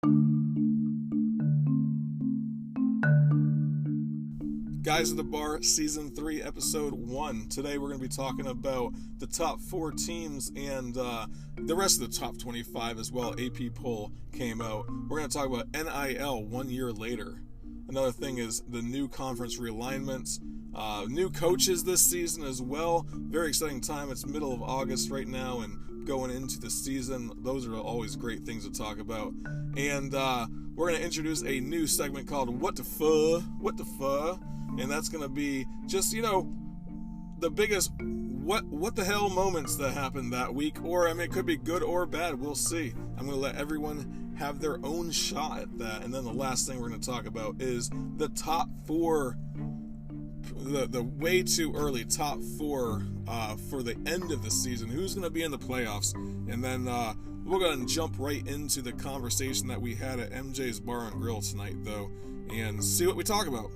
Guys at the Bar, Season 3, Episode 1. Today we're going to be talking about the top 4 teams and the rest of the top 25 as well. AP poll came out. We're going to talk about NIL 1 year later. Another thing is the new conference realignments. New coaches this season as well. Very exciting time. It's middle of August right now and going into the season. Those are always great things to talk about. And we're going to introduce a new segment called What the Fuh? And that's going to be just, the biggest what the hell moments that happened that week. Or, it could be good or bad. We'll see. I'm going to let everyone have their own shot at that. And then the last thing we're going to talk about is the top 4, the way too early top 4 for the end of the season. Who's going to be in the playoffs? And then we're going to jump right into the conversation that we had at MJ's Bar and Grill tonight, though, and see what we talk about.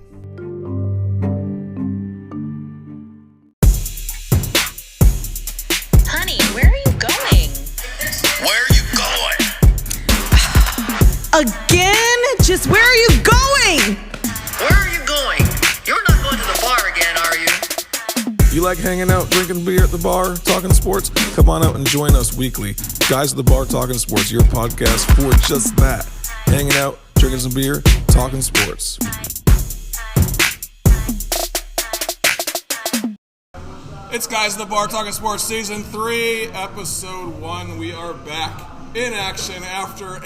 Honey, where are you going? Where are you going? Again? Just where are you going? Where are you going? You're not going to the bar again, are you? You like hanging out, drinking beer at the bar, talking sports? Come on out and join us weekly. Guys at the Bar, Talking Sports, your podcast for just that. Hanging out, drinking some beer, talking sports. It's Guys at the Bar, Talking Sports, Season 3, Episode 1. We are back in action after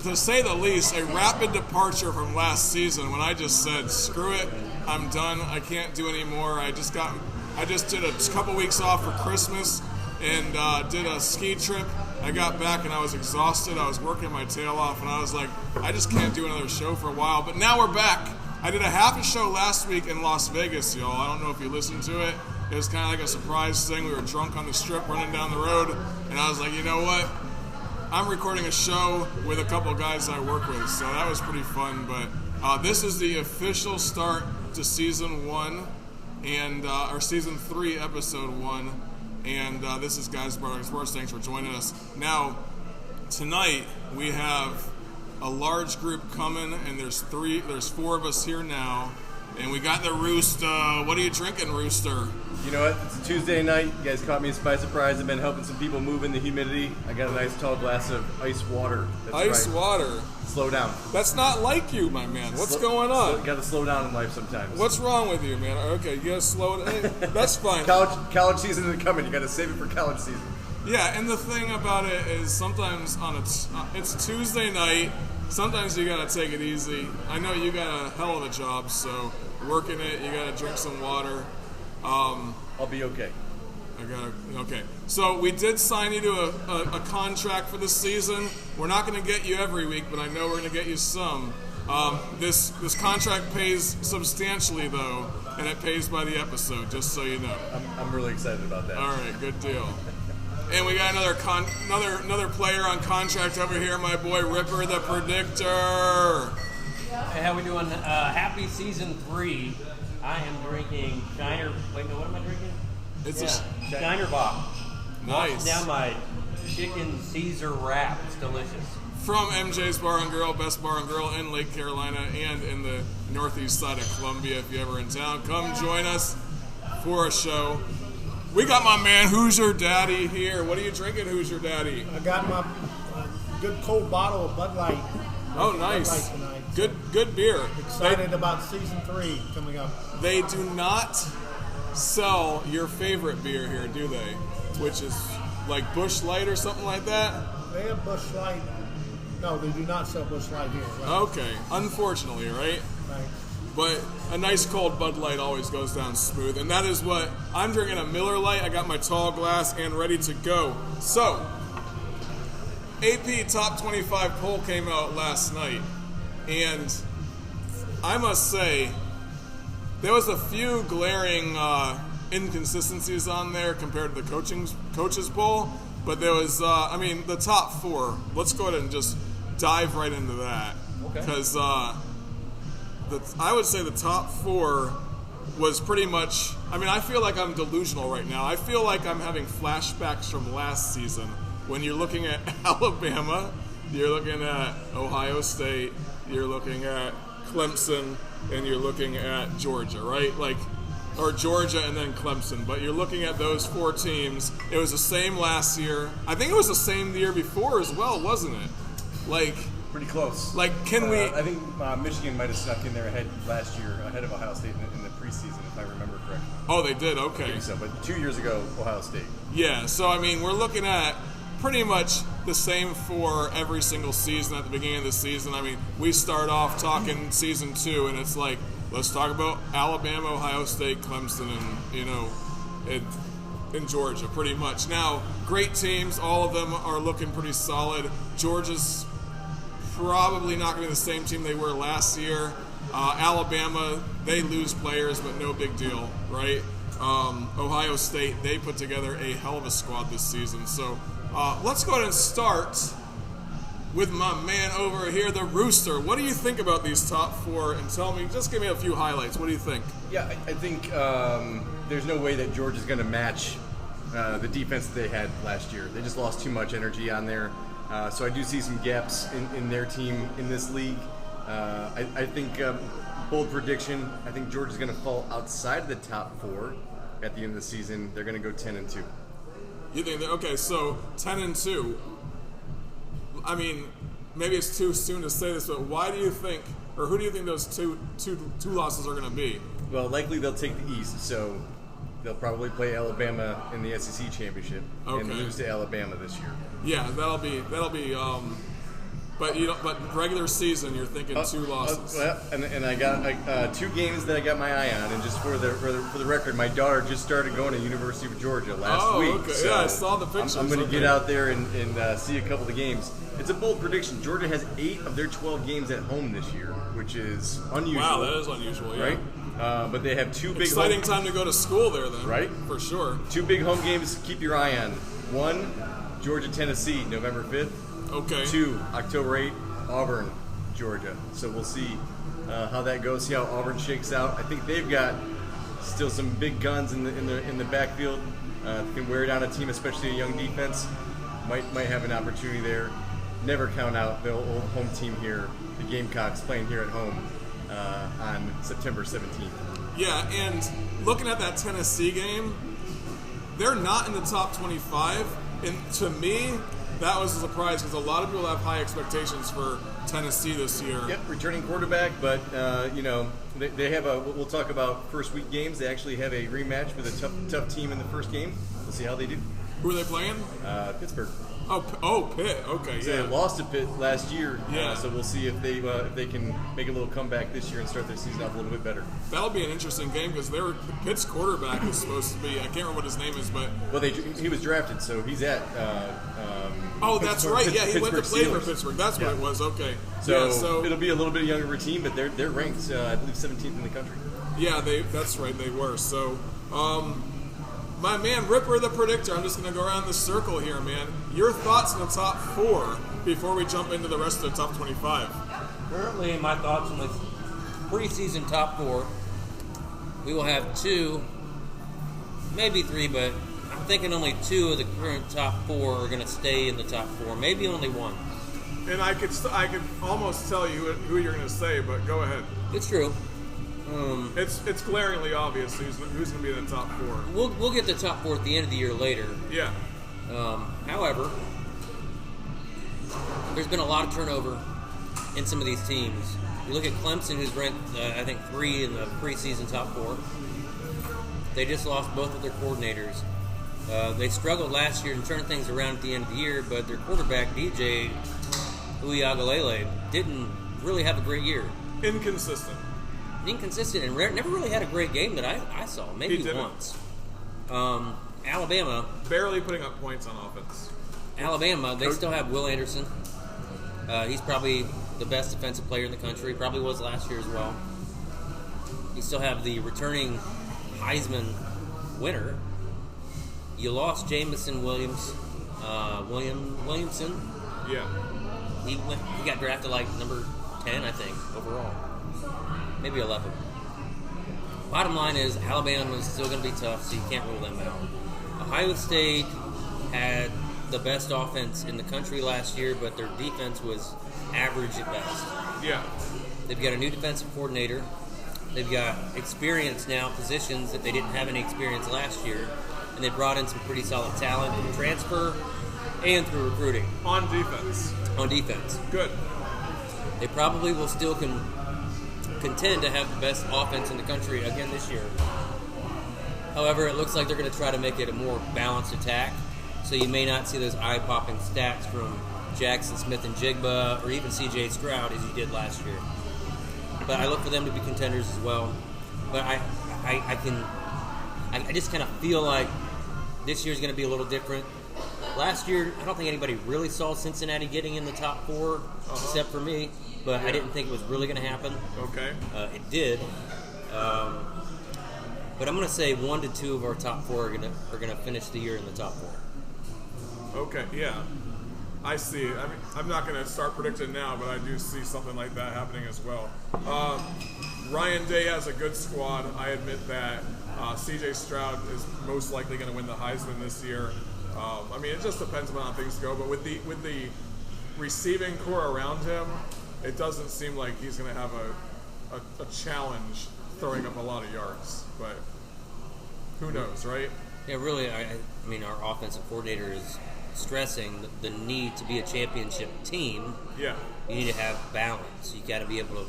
to say the least, a rapid departure from last season when I just said, screw it, I'm done, I can't do anymore. I just did a couple weeks off for Christmas and did a ski trip. I got back and I was exhausted. I was working my tail off and I was like, I just can't do another show for a while. But now we're back. I did a half a show last week in Las Vegas, y'all. I don't know if you listened to it. It was kind of like a surprise thing. We were drunk on the strip running down the road. And I was like, you know what? I'm recording a show with a couple guys I work with. So that was pretty fun. But this is the official start to Season 1 and or Season 3, Episode 1. And this is Guys Bar Sports. Thanks for joining us. Now, tonight we have a large group coming, and there's 4 of us here now, and we got the Rooster. What are you drinking, Rooster? You know what? It's a Tuesday night. You guys caught me by surprise. I've been helping some people move in the humidity. I got a nice tall glass of ice water. That's Ice right. water. Slow down. That's not like you, my man. What's going on? You got to slow down in life sometimes. What's wrong with you, man? Okay, you gotta slow it. Hey, that's fine. College season is coming. You got to save it for college season. Yeah, and the thing about it is sometimes it's Tuesday night. Sometimes you gotta take it easy. I know you got a hell of a job, so working it, you gotta drink some water. I'll be okay. Okay. So we did sign you to a contract for this season. We're not going to get you every week, but I know we're going to get you some. This contract pays substantially, though, and it pays by the episode, just so you know. I'm really excited about that. All right, good deal. And we got another player on contract over here, my boy Ripper the Predictor. Hey, how we doing? Happy Season 3. I am drinking Shiner. Wait, no, what am I drinking? Shiner Bock. Nice. Down my chicken Caesar wrap. It's delicious. From MJ's Bar and Grill, best bar and grill in Lake Carolina and in the northeast side of Columbia. If you're ever in town, come join us for a show. We got my man Hoosier Daddy here. What are you drinking, Hoosier Daddy? I got my good cold bottle of Bud Light. Oh, nice. Bud Light tonight. Good beer. Excited about Season 3 coming up. They do not sell your favorite beer here, do they? Which is like Busch Light or something like that? They have Busch Light. No, they do not sell Busch Light here. Right? Okay. Unfortunately, right? Right. But a nice cold Bud Light always goes down smooth. And that is what I'm drinking, a Miller Lite. I got my tall glass and ready to go. So, AP Top 25 poll came out last night. And I must say, there was a few glaring inconsistencies on there compared to the coaches poll. But there was, the top 4. Let's go ahead and just dive right into that. Okay. Because I would say the top 4 was pretty much, I feel like I'm delusional right now. I feel like I'm having flashbacks from last season when you're looking at Alabama, You're looking at Ohio State, you're looking at Clemson, and you're looking at Georgia, right? Or Georgia and then Clemson. But you're looking at those 4 teams. It was the same last year. I think it was the same the year before as well, wasn't it? Pretty close. Can we? I think Michigan might have snuck in there last year ahead of Ohio State in the preseason, if I remember correctly. Oh, they did. I Okay. think so, but 2 years ago, Ohio State. Yeah. So I mean, we're looking at pretty much the same for every single season at the beginning of the season. I mean, we start off talking season 2, and it's like, let's talk about Alabama, Ohio State, Clemson, and in Georgia, pretty much. Now, great teams. All of them are looking pretty solid. Georgia's probably not going to be the same team they were last year. Alabama, they lose players, but no big deal, right? Ohio State, they put together a hell of a squad this season. So let's go ahead and start with my man over here, the Rooster. What do you think about these top 4? And just give me a few highlights. What do you think? Yeah, I think there's no way that Georgia's going to match the defense that they had last year. They just lost too much energy on there. So I do see some gaps in their team in this league. I think, bold prediction, I think Georgia's going to fall outside of the top 4 at the end of the season. They're going to go 10-2. You think that? Okay, so 10-2. I mean, maybe it's too soon to say this, but why do you think, or who do you think those two losses are going to be? Well, likely they'll take the East, so they'll probably play Alabama in the SEC championship and lose to Alabama this year. Yeah, that'll be. But regular season, you're thinking 2 losses. Well, and I got 2 games that I got my eye on, and just for the record, my daughter just started going to University of Georgia last week. Okay. So Yeah, I saw the pictures. I'm going to get out there and see a couple of the games. It's a bold prediction. Georgia has 8 of their 12 games at home this year, which is unusual. Wow, that is unusual. Yeah. Right? But they have 2 big exciting time to go to school there, then. Right? For sure. 2 big home games. Keep your eye on. 1, Georgia, Tennessee, November 5th. Okay. 2, October 8th, Auburn, Georgia. So we'll see how that goes. See how Auburn shakes out. I think they've got still some big guns in the backfield. Can wear down a team, especially a young defense. Might have an opportunity there. Never count out the old home team here, the Gamecocks, playing here at home on September 17th. Yeah, and looking at that Tennessee game, they're not in the top 25, and to me, that was a surprise because a lot of people have high expectations for Tennessee this year. Yep, returning quarterback, but they have we'll talk about first week games. They actually have a rematch with a tough team in the first game. We'll see how they do. Who are they playing? Pittsburgh. Pitt. Okay, So yeah. they lost to Pitt last year. Yeah. So we'll see if they can make a little comeback this year and start their season off a little bit better. That'll be an interesting game because Pitt's quarterback is supposed to be, I can't remember what his name is, but he was drafted, so he's at. that's right. Yeah, he went to play for Steelers. Pittsburgh. That's what it was. Okay. So it'll be a little bit younger of a team, but they're ranked, I believe, 17th in the country. Yeah, that's right. They were. So, my man Ripper the Predictor, I'm just going to go around the circle here, man. Your thoughts on the top 4 before we jump into the rest of the top 25. Currently, my thoughts on the preseason top 4, we will have 2, maybe 3, but I'm thinking only 2 of the current top 4 are going to stay in the top 4, maybe only 1. And I could almost tell you who you're going to say, but go ahead. It's true. It's glaringly obvious who's going to be in the top 4. We'll get the top 4 at the end of the year later. Yeah. However, there's been a lot of turnover in some of these teams. You look at Clemson, who's ranked, I think, 3 in the preseason top 4. They just lost both of their coordinators. They struggled last year to turn things around at the end of the year, but their quarterback, DJ Uiagalelei, didn't really have a great year. Inconsistent And never really had a great game that I saw, maybe once. Alabama. Barely putting up points on offense. Alabama, they still have Will Anderson. He's probably the best defensive player in the country. Probably was last year as well. You still have the returning Heisman winner. You lost Jamison Williamson. Yeah. He got drafted like number 10, I think, overall. Maybe 11. Bottom line is Alabama is still going to be tough, so you can't rule them out. Ohio State had the best offense in the country last year, but their defense was average at best. Yeah. They've got a new defensive coordinator. They've got experience now, positions that they didn't have any experience last year. And they brought in some pretty solid talent through transfer and through recruiting. On defense. On defense. Good. They probably will still contend to have the best offense in the country again this year. However, it looks like they're going to try to make it a more balanced attack. So you may not see those eye-popping stats from Jackson Smith and Jigba or even C.J. Stroud as you did last year. But I look for them to be contenders as well. But I just kind of feel like this year's going to be a little different. Last year, I don't think anybody really saw Cincinnati getting in the top 4, except for me. But I didn't think it was really going to happen. Okay. It did. But I'm going to say 1 to 2 of our top 4 are going to finish the year in the top 4. Okay, yeah. I see. I mean, I'm not going to start predicting now, but I do see something like that happening as well. Ryan Day has a good squad. I admit that. C.J. Stroud is most likely going to win the Heisman this year. I mean, it just depends on how things go. But with the receiving core around him, it doesn't seem like he's going to have a challenge throwing up a lot of yards. But who knows, right? Yeah, really. I mean, our offensive coordinator is stressing the need to be a championship team. Yeah. You need to have balance. You got to be able to,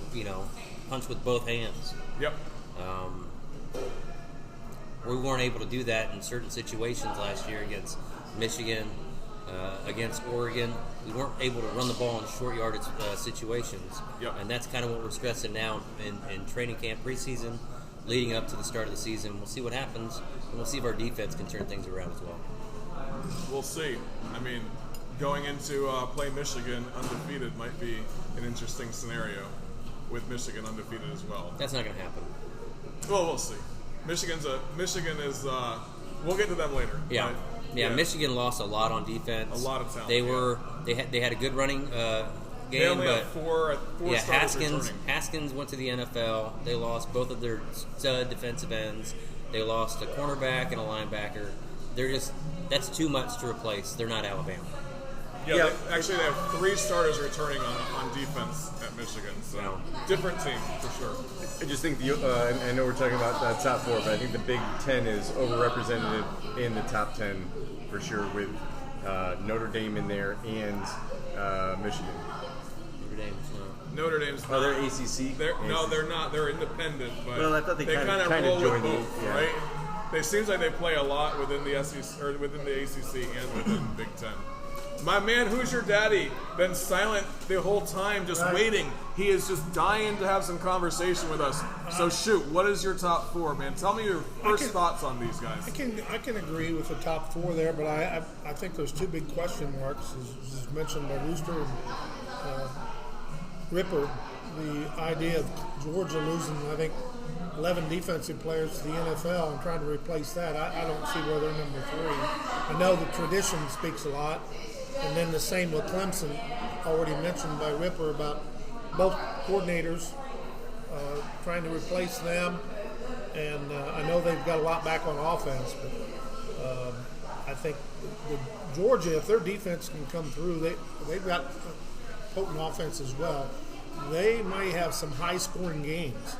punch with both hands. Yep. We weren't able to do that in certain situations last year against Michigan, against Oregon. We weren't able to run the ball in short yardage situations. Yep. And that's kind of what we're stressing now in training camp, preseason, leading up to the start of the season. We'll see what happens, and we'll see if our defense can turn things around as well. We'll see. I mean, going into play Michigan undefeated might be an interesting scenario with Michigan undefeated as well. That's not going to happen. Well, we'll see. Michigan is. We'll get to them later. Yeah. But, yeah. Michigan lost a lot on defense. A lot of talent. They had a good running game. They only but had four starters returning. Haskins went to the NFL. They lost both of their stud defensive ends. They lost a cornerback and a linebacker. That's too much to replace. They're not Alabama. Yeah, they have 3 starters returning on defense at Michigan. So different team for sure. I just think I know we're talking about top 4, but I think the Big Ten is overrepresented in the top 10 for sure, with Notre Dame in there and Michigan. Notre Dame's not. They're ACC. No, they're not. They're independent, but well, I thought they kind of roll with joined both, right? It seems like they play a lot within the SEC or within the ACC and within the Big Ten. My man, who's your daddy? Been silent the whole time, just waiting. He is just dying to have some conversation with us. So shoot, what is your top 4, man? Tell me your first thoughts on these guys. I can agree with the top 4 there, but I think there's 2 big question marks, as mentioned by Rooster and Ripper. The idea of Georgia losing, I think, 11 defensive players to the NFL and trying to replace that, I don't see where they're number 3. I know the tradition speaks a lot. And then the same with Clemson, already mentioned by Ripper about both coordinators trying to replace them. And I know they've got a lot back on offense, but I think Georgia, if their defense can come through, they've got a potent offense as well. They may have some high-scoring games,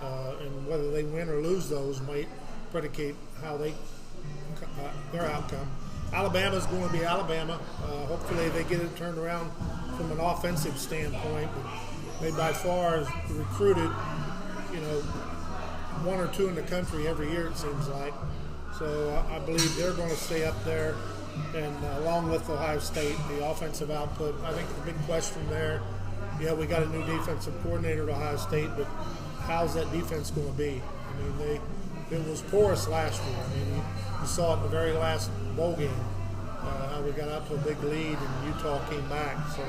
and whether they win or lose those might predicate how their outcome. Alabama's going to be Alabama. Hopefully they get it turned around from an offensive standpoint. But they by far recruited, 1 or 2 in the country every year, it seems like. So I believe they're going to stay up there. And along with Ohio State, the offensive output, I think the big question there, we got a new defensive coordinator at Ohio State, but how's that defense going to be? I mean, it was porous last year. I mean, you saw it in the very last bowl game, how we got out to a big lead and Utah came back. So,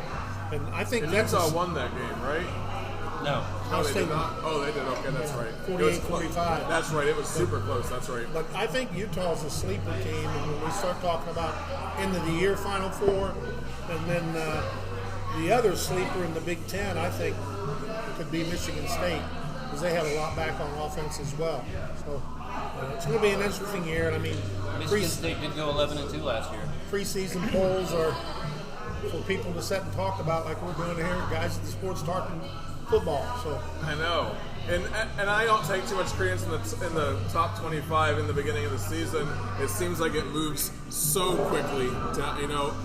and I think Utah won that game, right? No, they did not. Oh, they did. Okay, that's right. 48-45. That's right. It was super close. That's right. But I think Utah's a sleeper team, and when we start talking about end of the year Final Four, and then the other sleeper in the Big Ten, I think could be Michigan State, because they have a lot back on offense as well. So It's going to be an interesting year. And I mean, Michigan State did go 11-2 last year. preseason polls are for people to sit and talk about, like we're doing here, guys at the sports talking football. So I know, and I don't take too much credence in the top 25 in the beginning of the season. It seems like it moves so quickly.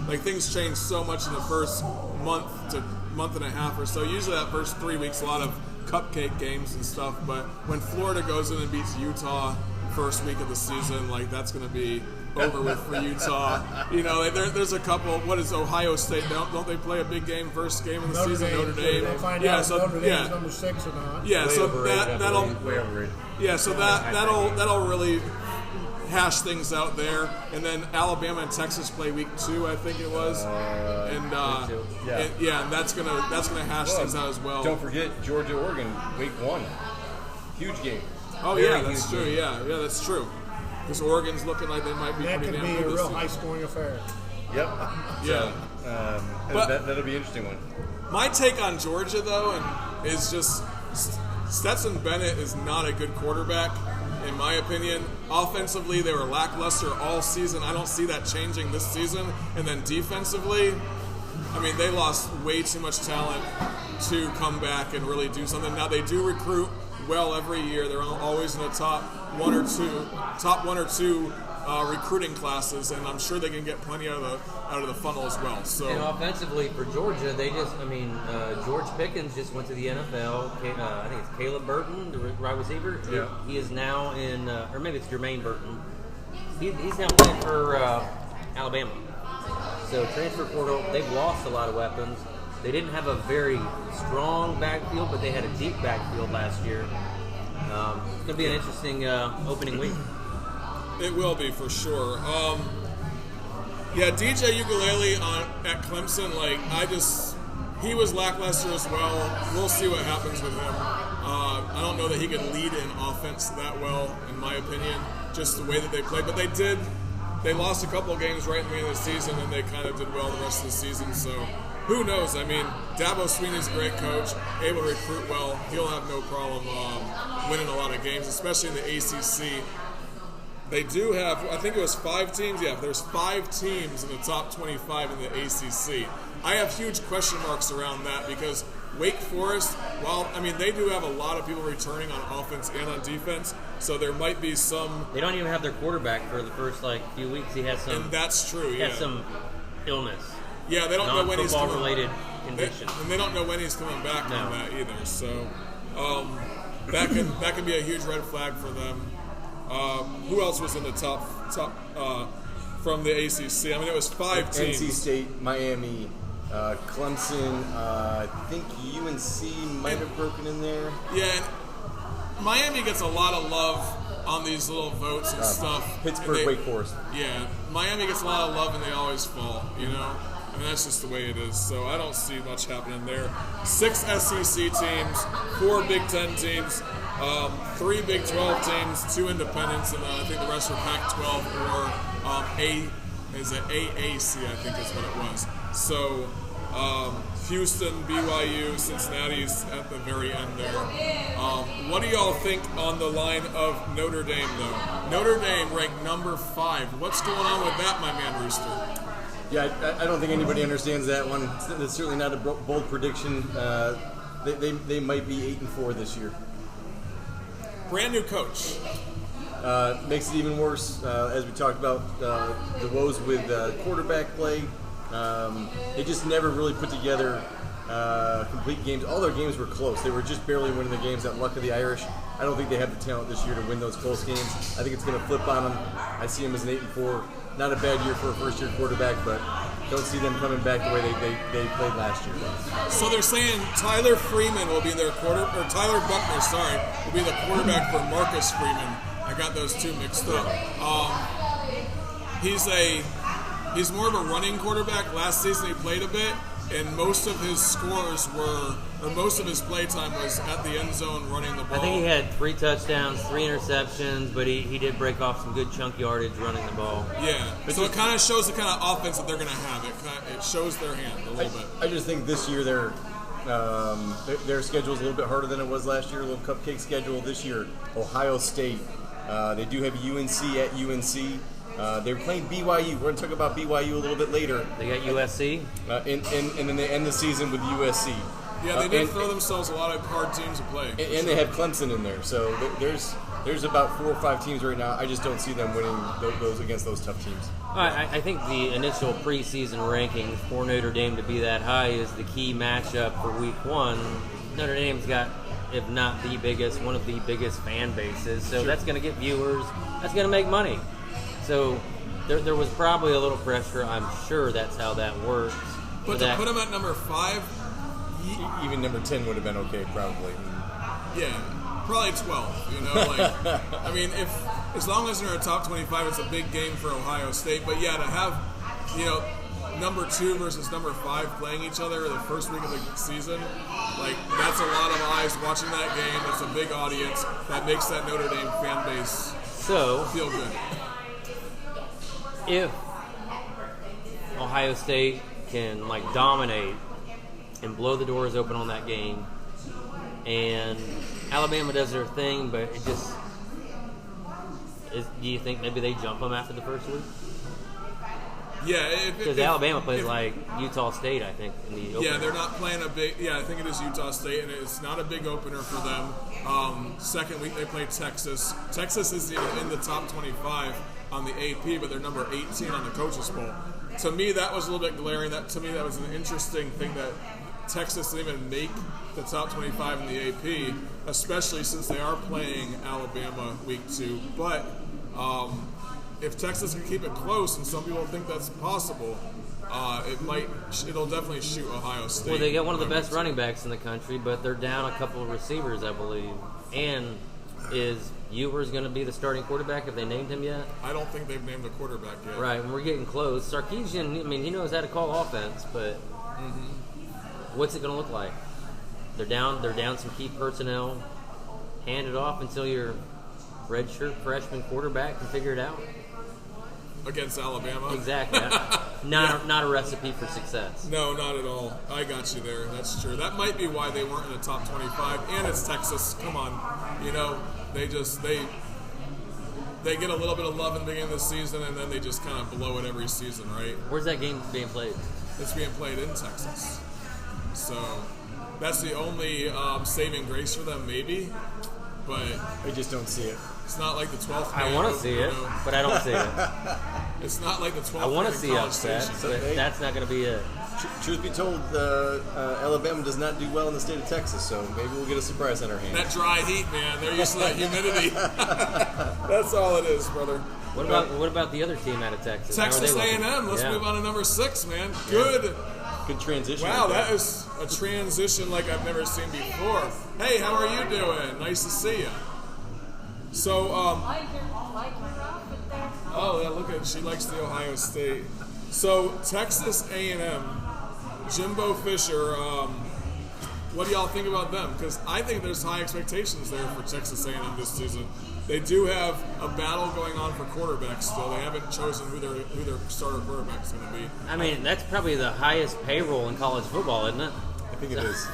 Like things change so much in the first month to month and a half or so. Usually that first 3 weeks, a lot of cupcake games and stuff. But when Florida goes in and beats Utah first week of the season, like that's going to be over with for Utah. There's a couple. What is Ohio State? Don't they play a big game first game of the season? Notre Dame. They'll find out if Notre Dame's number 6 or not. Yeah, so that'll way overrated. Yeah, so that'll really hash things out there. And then Alabama and Texas play week 2, I think it was. And that's gonna hash things out as well. Don't forget Georgia, Oregon, week 1, huge game. Oh yeah, that's true. Yeah, that's true. Because Oregon's looking like they might be That pretty could damn be good a this real season. high-scoring affair. Yep. Yeah. But that'll be an interesting one. My take on Georgia, though, is just Stetson Bennett is not a good quarterback, in my opinion. Offensively, they were lackluster all season. I don't see that changing this season. And then defensively, I mean, they lost way too much talent to come back and really do something. Now, they do recruit well every year. They're always in the top one or two recruiting classes, and I'm sure they can get plenty out of the funnel as well. So, and offensively for Georgia, George Pickens just went to the NFL. I think it's Caleb Burton, the wide receiver. Yeah. He is now in, or maybe it's Jermaine Burton. He's now playing for Alabama. So transfer portal, they've lost a lot of weapons. They didn't have a very strong backfield, but they had a deep backfield last year. It's going to be an interesting opening week. it will be for sure. DJ Ukulele at Clemson, he was lackluster as well. We'll see what happens with him. I don't know that he can lead an offense that well, in my opinion, just the way that they played. But they lost a couple of games right in the beginning of the season, and they kind of did well the rest of the season. So who knows? I mean, Dabo Swinney's a great coach, able to recruit well. He'll have no problem winning a lot of games, especially in the ACC. They do have, I think it was 5 teams. Yeah, there's 5 teams in the top 25 in the ACC. I have huge question marks around that because Wake Forest, they do have a lot of people returning on offense and on defense, so there might be some. They don't even have their quarterback for the first few weeks. He has some. And that's true. He has some illness. Yeah, they don't know when he's coming. Non-football-related condition. And they don't know when he's coming back from that either. So that can be a huge red flag for them. Who else was in the top from the ACC? I mean, it was 5 teams. NC State, Miami, Clemson. I think UNC might have broken in there. Yeah, and Miami gets a lot of love on these little votes and stuff. Pittsburgh, Wake Forest. Yeah, Miami gets a lot of love and they always fall, I mean, that's just the way it is. So I don't see much happening there. 6 SEC teams, 4 Big Ten teams, 3 Big 12 teams, 2 independents, and I think the rest are Pac-12 or AAC, I think is what it was. So Houston, BYU, Cincinnati's at the very end there. What do y'all think on the line of Notre Dame, though? Notre Dame ranked number 5. What's going on with that, my man Rooster? Yeah, I don't think anybody understands that one. It's certainly not a bold prediction. They might be 8-4 this year. Brand new coach. Makes it even worse, as we talked about, the woes with quarterback play. They just never really put together complete games. All their games were close. They were just barely winning the games. That luck of the Irish. I don't think they have the talent this year to win those close games. I think it's going to flip on them. I see them as an 8-4. Not a bad year for a first-year quarterback, but don't see them coming back the way they played last year. So they're saying Tyler Freeman will be their Tyler Buckner, will be the quarterback for Marcus Freeman. I got those two mixed up. He's more of a running quarterback. Last season he played a bit, and most of his most of his play time was at the end zone running the ball. I think he had 3 touchdowns, 3 interceptions, but he did break off some good chunk yardage running the ball. Yeah, so it kind of shows the kind of offense that they're going to have. It shows their hand a little bit. I just think this year their schedule is a little bit harder than it was last year. A little cupcake schedule this year. Ohio State, They do have UNC at UNC. They're playing BYU. We're going to talk about BYU a little bit later. They got USC. And then they end the season with USC. Yeah, they did throw themselves a lot of hard teams to play. And they have Clemson in there. So there's about 4 or 5 teams right now. I just don't see them winning those against those tough teams. I think the initial preseason rankings for Notre Dame to be that high is the key matchup for Week 1. Notre Dame's got, if not the biggest, one of the biggest fan bases. So that's going to get viewers. That's going to make money. So there was probably a little pressure. I'm sure that's how that works. But to put them at number 5, even number 10 would have been okay, probably. Yeah, probably 12. You know, like I mean, as long as they're in a top 25, it's a big game for Ohio State. But yeah, to have number 2 versus number 5 playing each other the first week of the season, like that's a lot of eyes watching that game. That's a big audience. That makes that Notre Dame fan base feel good. If Ohio State can dominate and blow the doors open on that game, and Alabama does their thing, but it just do you think maybe they jump them after the first week? Yeah, because Alabama plays like Utah State, I think, in the opener. Yeah, they're not playing a big. Yeah, I think it is Utah State, and it's not a big opener for them. Second week they play Texas. Texas is in the top 25 on the AP, but they're number 18 on the Coaches Poll. To me, that was a little bit glaring. To me, that was an interesting thing that Texas didn't even make the top 25 in the AP, especially since they are playing Alabama week 2. But if Texas can keep it close, and some people think that's possible, it'll definitely shoot Ohio State. Well, they got one of the best running backs in the country, but they're down a couple of receivers, I believe. And is Ewers going to be the starting quarterback? Have they named him yet? I don't think they've named a quarterback yet. Right, and we're getting close. Sarkisian, he knows how to call offense, but what's it going to look like? They're down some key personnel. Hand it off until your redshirt freshman quarterback can figure it out. Against Alabama. Exactly. Not a recipe for success. No, not at all. I got you there. That's true. That might be why they weren't in the top 25. And it's Texas. Come on. They get a little bit of love in the beginning of the season, and then they just kind of blow it every season, right? Where's that game being played? It's being played in Texas. So that's the only saving grace for them, maybe. But I just don't see it. It's not like the 12th. I want to see it, but I don't see it. It's not like the 12th. I want to see upset, but that's not going to be it. Truth be told, Alabama does not do well in the state of Texas, so maybe we'll get a surprise on our hands. That dry heat, man. They're used to that humidity. That's all it is, brother. What about the other team out of Texas? Texas A&M. Let's move on to number 6, man. Good transition. Wow, that is a transition like I've never seen before. Hey, how are you doing? Nice to see you. So, oh, yeah, look at, she likes the Ohio State. So, Texas A&M, Jimbo Fisher, what do y'all think about them? Because I think there's high expectations there for Texas A&M this season. They do have a battle going on for quarterbacks still. They haven't chosen who their starter quarterback is going to be. That's probably the highest payroll in college football, isn't it? I think it is.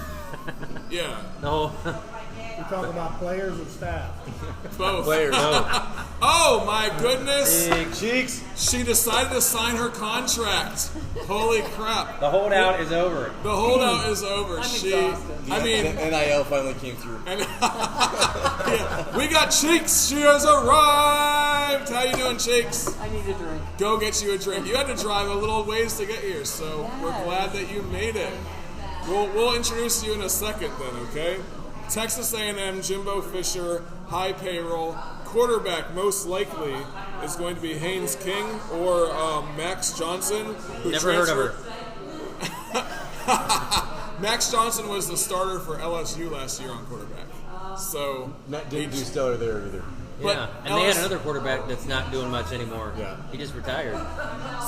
Yeah. No. You talk about players or staff? Both. Players. Oh my goodness! Big cheeks. She decided to sign her contract. Holy crap! The holdout is over. The holdout is over. NIL finally came through. Yeah, we got Cheeks. She has arrived. How you doing, Cheeks? I need a drink. Go get you a drink. You had to drive a little ways to get here, so we're glad that you made it. We'll introduce you in a second then, okay? Texas A&M, Jimbo Fisher, high payroll. Quarterback, most likely, is going to be Haynes King or Max Johnson. Who Never heard of her. Max Johnson was the starter for LSU last year on quarterback. So Didn't do stellar there either. Yeah, and they had another quarterback that's not doing much anymore. Yeah. He just retired.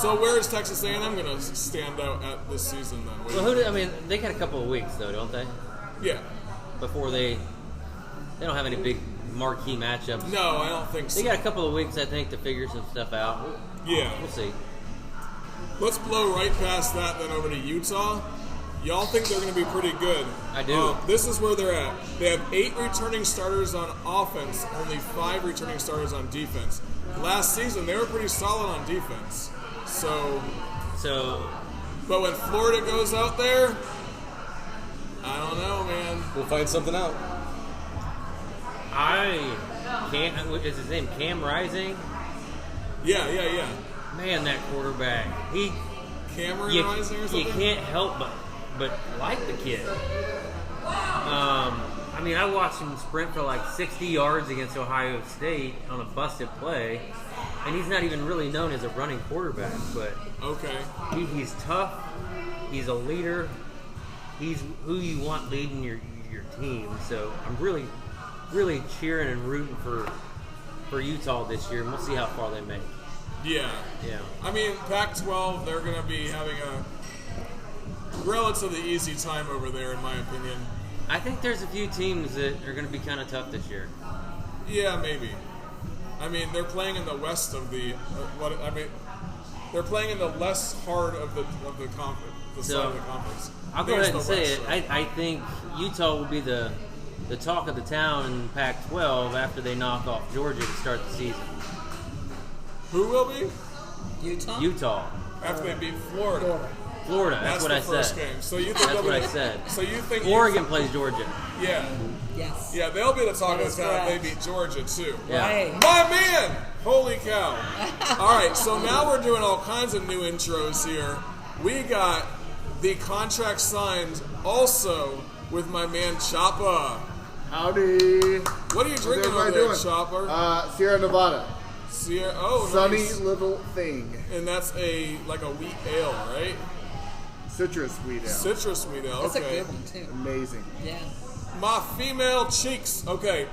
So where is Texas A&M going to stand out at this season then? Well, they got a couple of weeks though, don't they? Yeah. Before they don't have any big marquee matchups. No, I don't think so. They got a couple of weeks, I think, to figure some stuff out. Yeah. We'll see. Let's blow right past that then over to Utah. Y'all think they're going to be pretty good. I do. This is where they're at. They have 8 returning starters on offense, only 5 returning starters on defense. Last season, they were pretty solid on defense. So, but when Florida goes out there, I don't know, man. We'll find something out. Is his name Cam Rising? Yeah. Man, that quarterback. Cameron Rising or something? You can't help but like the kid. I mean, I watched him sprint for like 60 yards against Ohio State on a busted play, and he's not even really known as a running quarterback, but okay, he's tough. He's a leader. He's who you want leading your team. So I'm really, really cheering and rooting for Utah this year, and we'll see how far they make. Yeah. I mean, Pac-12, they're going to be having a relatively easy time over there, in my opinion. I think there's a few teams that are going to be kind of tough this year. Yeah, maybe. I mean, they're playing in the west of the they're playing in the less hard of the conference, side of the conference. I'll go ahead and say it. I think Utah will be the talk of the town in Pac-12 after they knock off Georgia to start the season. Who will be? Utah. After they beat Florida. That's what I said. First game. So you think that's what I said. So you think Oregon plays Georgia? Yeah. Yes. Yeah, they'll be the talk of the town if they beat Georgia too. Yeah. Right. My man! Holy cow! All right, so now we're doing all kinds of new intros here. We got the contract signed also with my man Chopper. Howdy. What are you drinking over there, Chopper? Sierra Nevada. Sunny nice. Little thing. And that's like a wheat ale, right? Citrus wheat ale. Citrus wheat ale, That's okay. a good one, too. Amazing. Yeah. My female cheeks. Okay.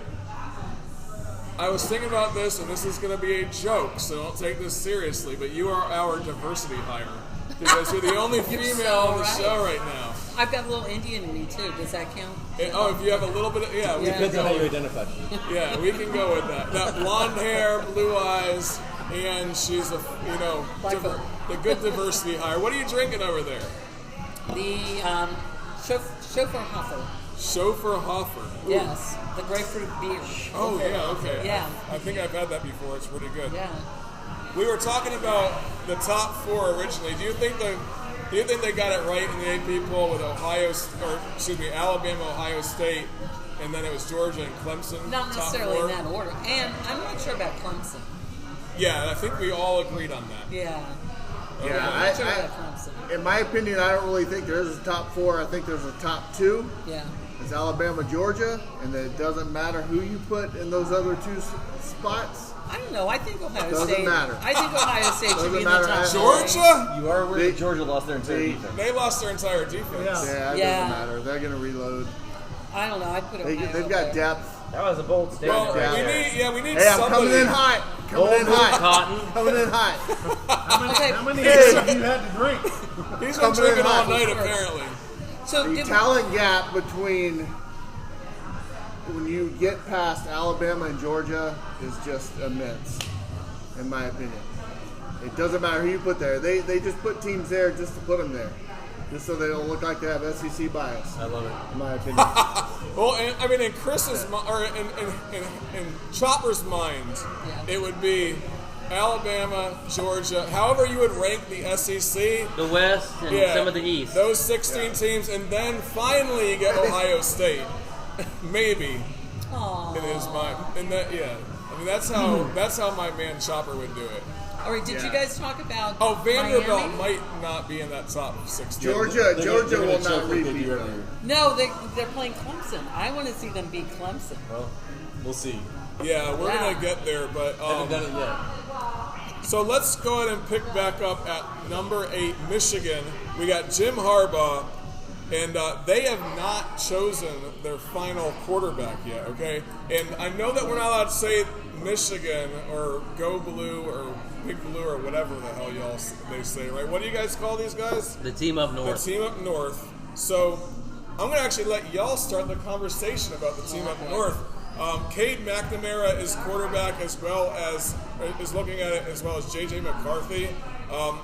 I was thinking about this, and this is going to be a joke, so don't take this seriously, but you are our diversity hire. Because you're the only female on the show right now. I've got a little Indian in me, too. Does that count? If you have a little bit of... Yeah, we Depends on how you identify. Yeah, we can go with that. That blonde hair, blue eyes, and she's the good diversity hire. What are you drinking over there? The Schoefferhofer. Schoefferhofer. Ooh. Yes, the grapefruit beer. Oh, yeah, okay. Yeah. I think I've had that before. It's pretty good. Yeah. We were talking about the top 4 originally. Do you think they got it right in the AP poll with Alabama, Ohio State, and then it was Georgia and Clemson? Not necessarily in that order. And I'm not sure about Clemson. Yeah, I think we all agreed on that. Yeah. Okay. I'm not sure about Clemson. In my opinion, I don't really think there is a top 4. I think there's a top 2. Yeah. It's Alabama, Georgia, and it doesn't matter who you put in those other 2 spots. I don't know. I think Ohio Doesn't State. matter. I think Ohio State should be in the matter top at 4. Georgia? You are aware that Georgia lost their entire defense. They lost their entire defense. Yeah, it doesn't matter. They're going to reload. I don't know. I'd put Ohio They've got depth. That was a bold statement. Well, we need Hey, I'm somebody. coming in hot. Coming in hot. Cotton. Coming in hot. How many days have you had to drink? He's been Coming in drinking all hot. night, apparently. So The talent gap between when you get past Alabama and Georgia is just immense, in my opinion. It doesn't matter who you put there. They just put teams there just to put them there, just so they don't look like they have SEC bias. I love it. In my opinion. Well, in Chris's or in Chopper's mind, it would be Alabama, Georgia. However, you would rank the SEC, The West and some of the East. Those 16 teams, and then finally you get Ohio State. Maybe. Aww. It is my I mean that's how my man Chopper would do it. All right, did you guys talk about Vanderbilt Miami? might not be in that top 16. Georgia will not repeat them. No, they're playing Clemson. I want to see them beat Clemson. Well, we'll see. Yeah, we're gonna get there, but Haven't done it yet. so let's go ahead and pick back up at number 8, Michigan. We got Jim Harbaugh, and they have not chosen their final quarterback yet. Okay, and I know that we're not allowed to say Michigan or Go Blue or Big Blue or whatever the hell they say, right? What do you guys call these guys? The team up north. The team up north. So I'm going to actually let y'all start the conversation about the team up north. Cade McNamara is quarterback is looking at it as well as J.J. McCarthy.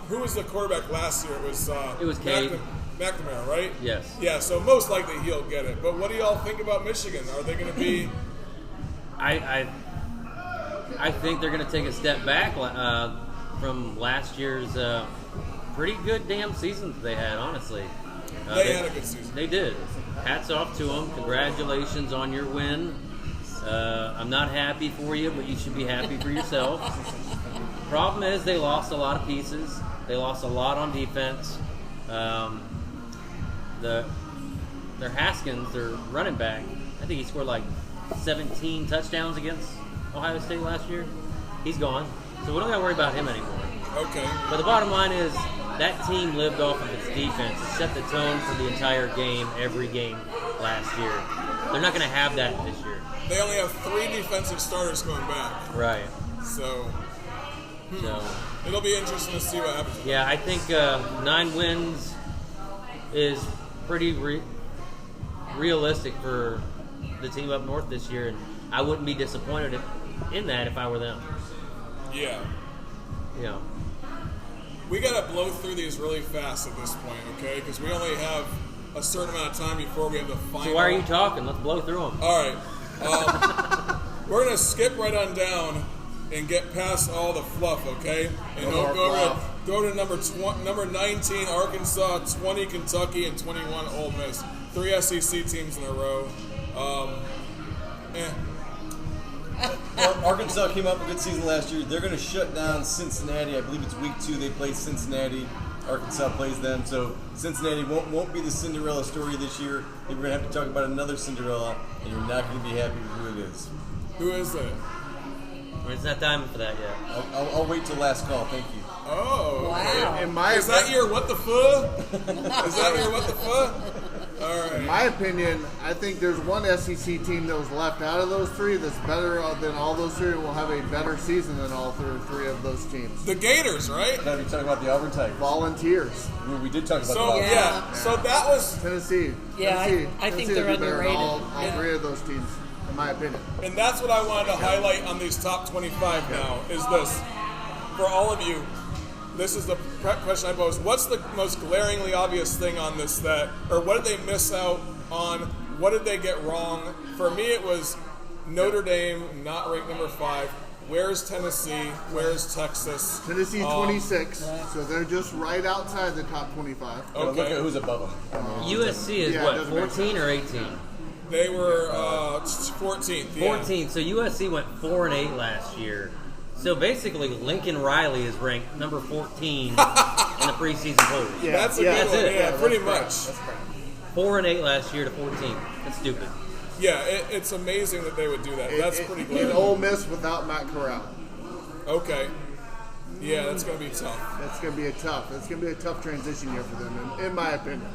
Who was the quarterback last year? It was Cade. McNamara, right? Yes. Yeah, so most likely he'll get it. But what do y'all think about Michigan? Are they going to be... I think they're going to take a step back from last year's pretty good damn season that they had, honestly. They had a good season. They did. Hats off to them. Congratulations on your win. I'm not happy for you, but you should be happy for yourself. Problem is they lost a lot of pieces. They lost a lot on defense. Their Haskins, their running back, I think he scored like 17 touchdowns against Ohio State last year. He's gone. So we don't got to worry about him anymore. Okay. But the bottom line is that team lived off of its defense. It set the tone for the entire game, every game last year. They're not going to have that this year. They only have 3 defensive starters going back. Right. So So, it'll be interesting to see what happens. yeah, I think 9 wins is pretty realistic for the team up north this year, and I wouldn't be disappointed in that if I were them. Yeah. You know. We got to blow through these really fast at this point, okay? Because we only have a certain amount of time before we have the final. So why are you talking? Let's blow through them. All right. We're going to skip right on down and get past all the fluff, okay? And No more go to number 19, Arkansas, 20, Kentucky, and 21, Ole Miss. 3 SEC teams in a row. Arkansas came up with a good season last year. They're going to shut down Cincinnati. I believe it's week 2. They play Cincinnati. Arkansas plays them. So Cincinnati won't be the Cinderella story this year. We're going to have to talk about another Cinderella, and you're not going to be happy with who it is. Who is it? It's not time for that yet. I'll wait till last call. Thank you. Oh, Wow. In my is that your what the fuck? Is that your what the fuck? All right. In my opinion, I think there's one SEC team that was left out of those 3 that's better than all those 3 and will have a better season than all 3 of those teams. The Gators, right? Now you're talking about the Auburn Tigers. Volunteers. We did talk about So the yeah, so that was, Tennessee. Yeah, Tennessee. I think Tennessee they're would be better than underrated. all 3 of those teams, in my opinion. and that's what I wanted to highlight on these top 25 now, is this. For all of you, this is the question I pose. What's the most glaringly obvious thing on this or what did they miss out on? What did they get wrong? For me, it was Notre Dame, not ranked number 5. Where's Tennessee? Where's Texas? Tennessee 26, so they're just right outside the top 25. Well, look at who's above them. USC is Yeah, it what, doesn't make 14 or 18? They were 14th. Yeah. 14. So USC went 4-8 last year. So basically, Lincoln Riley is ranked number 14 in the preseason polls. Yeah, That's a yeah, good that's one. it. Yeah, that's pretty correct. much. That's correct. 4-8 last year to 14. That's stupid. Yeah, it's amazing that they would do that. That's pretty And good. Ole Miss without Matt Corral. Okay. Yeah, that's going to be tough. That's going to be a tough transition year for them, in my opinion.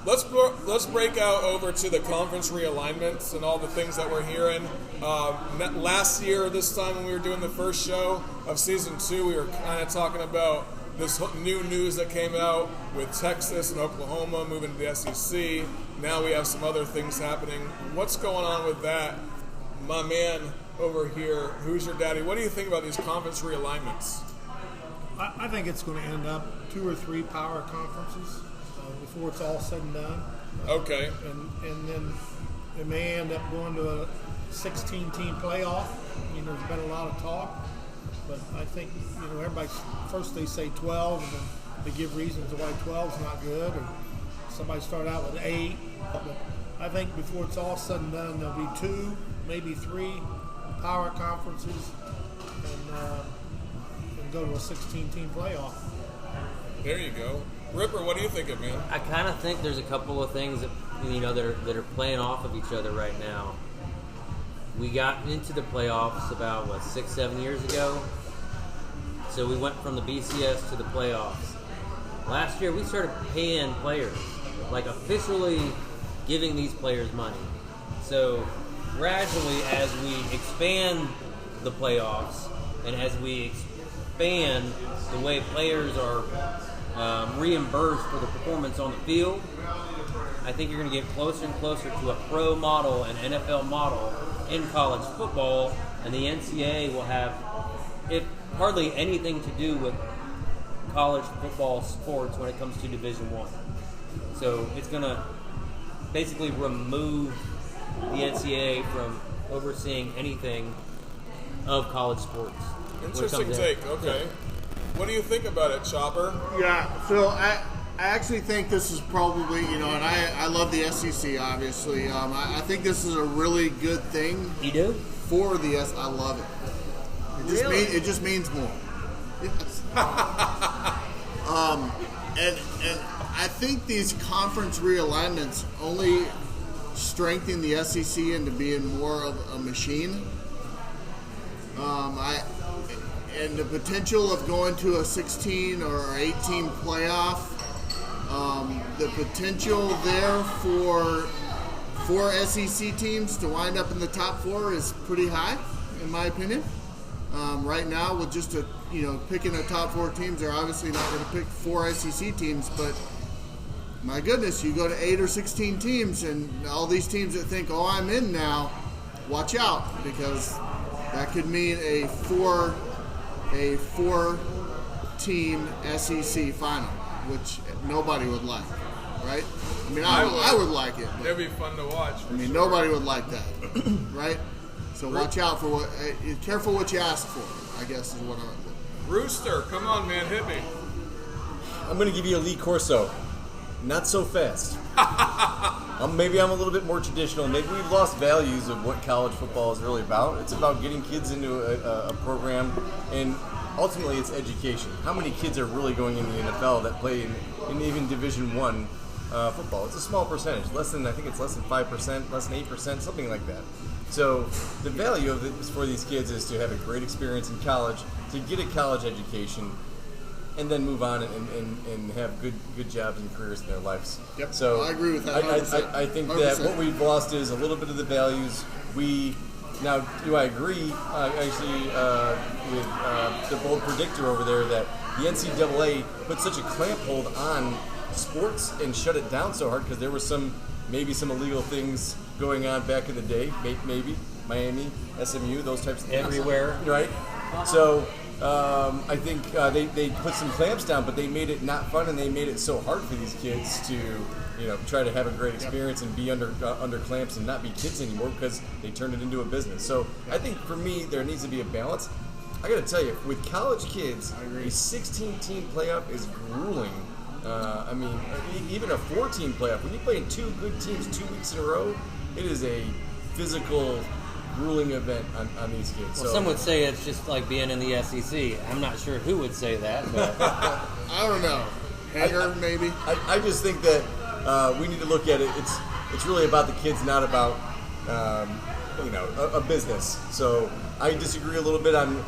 Let's break out over to the conference realignments and all the things that we're hearing. Last year, this time when we were doing the first show of season 2, we were kind of talking about this new news that came out with Texas and Oklahoma moving to the SEC. Now we have some other things happening. What's going on with that? My man over here, who's your daddy? What do you think about these conference realignments? I think it's going to end up 2 or 3 power conferences before it's all said and done. Okay. And then it may end up going to a 16-team playoff. You know, there's been a lot of talk. But I think, you know, everybody, first they say 12, and then they give reasons why 12 is not good. Or somebody start out with 8. But I think before it's all said and done, there'll be 2, maybe 3 power conferences and go to a 16-team playoff. There you go. Ripper, what do you think of, man? I kind of think there's a couple of things that that are playing off of each other right now. We got into the playoffs about 6-7 years ago. So we went from the BCS to the playoffs. Last year we started paying players, like officially giving these players money. So gradually, as we expand the playoffs and as we expand the way players are reimbursed for the performance on the field, I think you're going to get closer and closer to a pro model and NFL model in college football, and the NCAA will have hardly anything to do with college football sports when it comes to Division I. So it's going to basically remove the NCAA from overseeing anything of college sports. when it Interesting comes in. take. Okay. What do you think about it, Chopper? Yeah, so I actually think this is probably, and I love the SEC, obviously. I think this is a really good thing. You do? For the I love it. It just means more. Yes. And I think these conference realignments only strengthen the SEC into being more of a machine. And the potential of going to a 16 or 18 playoff, the potential there for 4 SEC teams to wind up in the top 4 is pretty high, in my opinion. Right now, with just picking the top 4 teams, they're obviously not going to pick 4 SEC teams, but my goodness, you go to 8 or 16 teams, and all these teams that think, "Oh, I'm in now," watch out, because that could mean a 4-team SEC final, which nobody would like, right? I mean, I would like it. But, It'd be fun to watch. Nobody would like that, right? So watch out for careful what you ask for, I guess is what I'm. Rooster, come on, man, hit me. I'm going to give you a Lee Corso. Not so fast. Maybe I'm a little bit more traditional. Maybe we've lost values of what college football is really about. It's about getting kids into a program, and ultimately it's education. How many kids are really going into the NFL that play in even Division I football? It's a small percentage. I think it's less than 5%, less than 8%, something like that. So the value of this for these kids is to have a great experience in college, to get a college education, and then move on and have good jobs and careers in their lives. Yep. So I agree with that. 100%. I think that what we've lost is a little bit of the values. Now, do I agree with the bold predictor over there that the NCAA put such a clamp hold on sports and shut it down so hard because there was maybe some illegal things going on back in the day, maybe Miami, SMU, those types of things. Everywhere. Right? So I think they put some clamps down, but they made it not fun, and they made it so hard for these kids to try to have a great experience and be under clamps and not be kids anymore because they turned it into a business. So I think for me there needs to be a balance. I got to tell you, with college kids, a 16-team playoff is grueling. I mean, even a 4-team playoff, when you play 2 good teams 2 weeks in a row, it is a physical, grueling event on these kids. Well, some would say it's just like being in the SEC. I'm not sure who would say that, but I don't know. Hanger, maybe. I just think that we need to look at it. It's really about the kids, not about a business. So I disagree a little bit on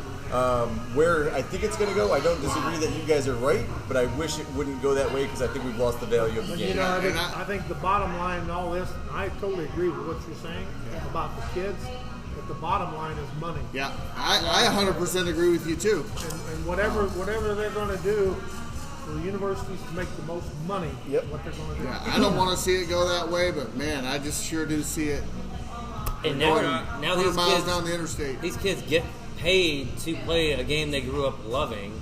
where I think it's going to go. I don't disagree that you guys are right, but I wish it wouldn't go that way because I think we've lost the value of the game. I think the bottom line in all this, I totally agree with what you're saying about the kids, but the bottom line is money. Yeah, I 100% agree with you too. And whatever they're going to do for the universities to make the most money, what they're going to do. Yeah, I don't want to see it go that way, but man, I just sure do see it. And now these miles kids down the interstate. These kids get paid to play a game they grew up loving.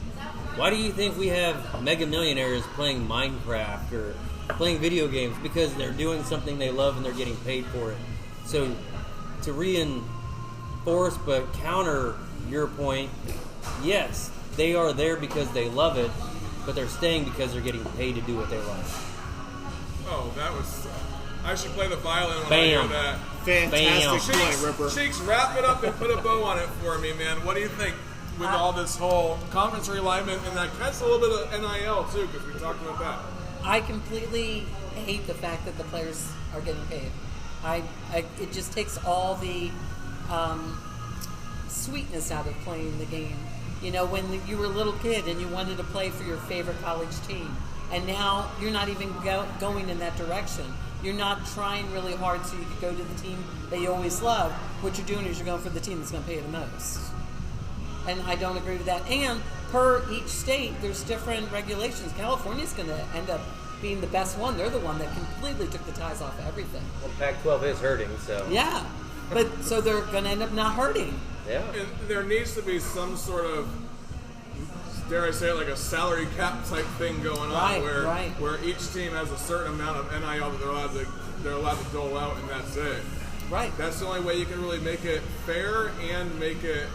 Why do you think we have mega millionaires playing Minecraft or playing video games? Because they're doing something they love and they're getting paid for it. So to reinforce but counter your point, yes, they are there because they love it, but they're staying because they're getting paid to do what they love. Oh, that was... I should play the violin when Bam. I hear that. Fantastic point, Ripper. Cheeks, wrap it up and put a bow on it for me, man. What do you think with all this whole conference realignment and that kind of a little bit of NIL too, because we talked about that. I completely hate the fact that the players are getting paid. It just takes all the sweetness out of playing the game. When you were a little kid and you wanted to play for your favorite college team, and now you're not even going in that direction. You're not trying really hard so you could go to the team that you always love. What you're doing is you're going for the team that's going to pay you the most. And I don't agree with that. And per each state, there's different regulations. California's going to end up being the best one. They're the one that completely took the ties off of everything. Well, Pac-12 is hurting, so... Yeah, but so they're going to end up not hurting. Yeah. And there needs to be some sort of dare I say it, like a salary cap type thing going on, where each team has a certain amount of NIL that they're allowed to dole out, and that's it. Right. That's the only way you can really make it fair and make it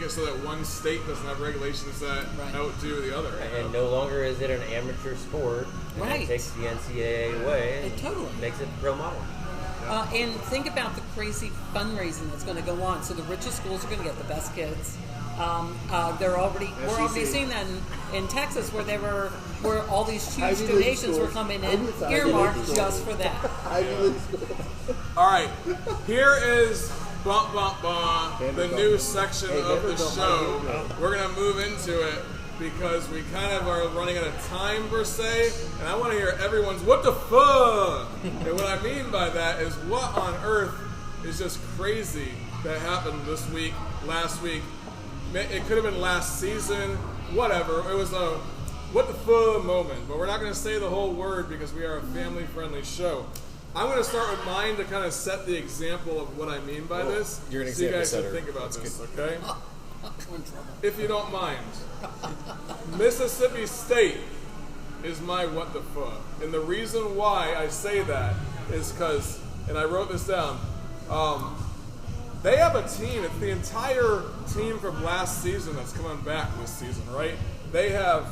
so that one state doesn't have regulations that outdo the other. And no longer is it an amateur sport. And it takes the NCAA away and totally makes it pro model. And think about the crazy fundraising that's going to go on. So the richest schools are going to get the best kids. We're already seeing that in Texas, where all these huge donations were coming in, earmarked just for that. All right, here is the new section of the show. We're gonna move into it because we kind of are running out of time per se, and I want to hear everyone's what the fuck. And what I mean by that is what on earth is just crazy that happened this week, last week. It could have been last season, whatever. It was a what the fuck moment, but we're not going to say the whole word because we are a family-friendly show. I'm going to start with mine to kind of set the example of what I mean by this. You're an so you guys example can think about setter. this, okay? If you don't mind. Mississippi State is my what the fuck. And the reason why I say that is because, and I wrote this down, they have a team. It's the entire team from last season that's coming back this season, right? They have